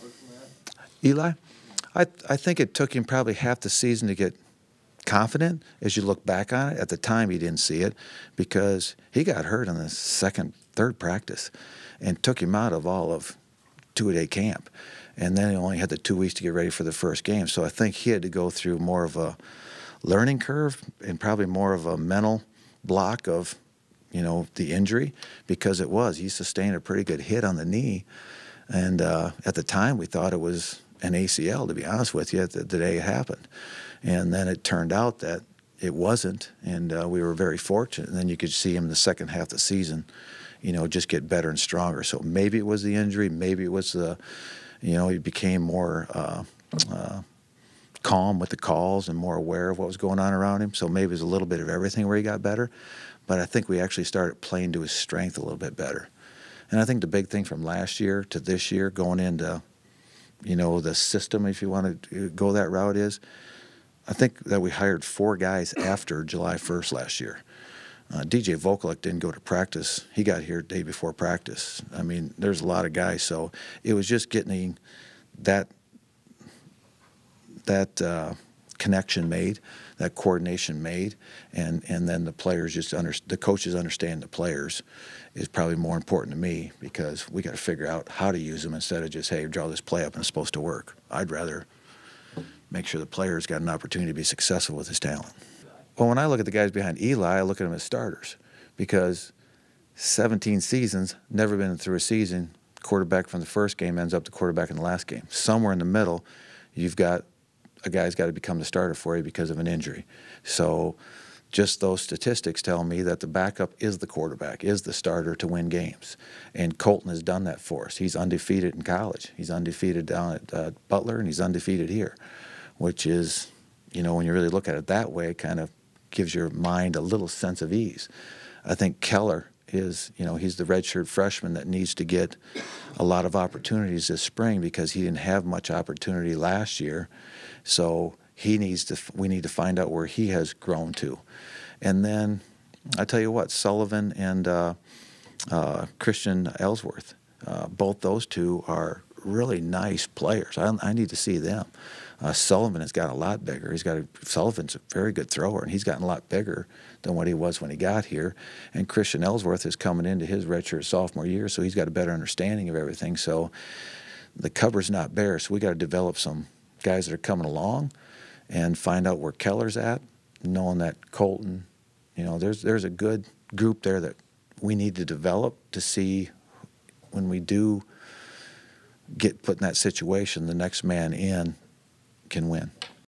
recover from that? Eli, I think it took him probably half the season to get confident as you look back on it. At the time, he didn't see it because he got hurt on the third practice and took him out of all of two-a-day camp. And then he only had the 2 weeks to get ready for the first game. So I think he had to go through more of a learning curve and probably more of a mental block of, the injury, because he sustained a pretty good hit on the knee. And at the time, we thought it was an ACL, to be honest with you, the day it happened. And then it turned out that it wasn't, and we were very fortunate. And then you could see him in the second half of the season, just get better and stronger. So maybe it was the injury, maybe it was he became more calm with the calls and more aware of what was going on around him. So maybe it was a little bit of everything where he got better. But I think we actually started playing to his strength a little bit better. And I think the big thing from last year to this year, going into, the system, if you want to go that route, is I think that we hired 4 guys after July 1st last year. DJ Vokalek didn't go to practice. He got here the day before practice. I mean, there's a lot of guys. So it was just getting that connection made, that coordination made, and then the players the coaches understand the players is probably more important to me, because we got to figure out how to use them instead of just, hey, draw this play up and it's supposed to work. I'd rather make sure the player's got an opportunity to be successful with his talent. Well, when I look at the guys behind Eli, I look at them as starters, because 17 seasons, never been through a season, quarterback from the first game ends up the quarterback in the last game. Somewhere in the middle, you've got a guy's got to become the starter for you because of an injury. So just those statistics tell me that the backup is the quarterback, is the starter to win games. And Colton has done that for us. He's undefeated in college. He's undefeated down at Butler, and he's undefeated here, which is, when you really look at it that way, it kind of gives your mind a little sense of ease. I think Keller is, he's the redshirt freshman that needs to get a lot of opportunities this spring, because he didn't have much opportunity last year. So we need to find out where he has grown to. And then I tell you what, Sullivan and Christian Ellsworth, both those two are really nice players. I need to see them. Sullivan has gotten a lot bigger. Sullivan's a very good thrower, and he's gotten a lot bigger than what he was when he got here. And Christian Ellsworth is coming into his redshirt sophomore year, so he's got a better understanding of everything. So the cupboard's not bare, so we got to develop some guys that are coming along and find out where Keller's at, knowing that Colton, there's a good group there that we need to develop to see when we do get put in that situation, the next man in can win.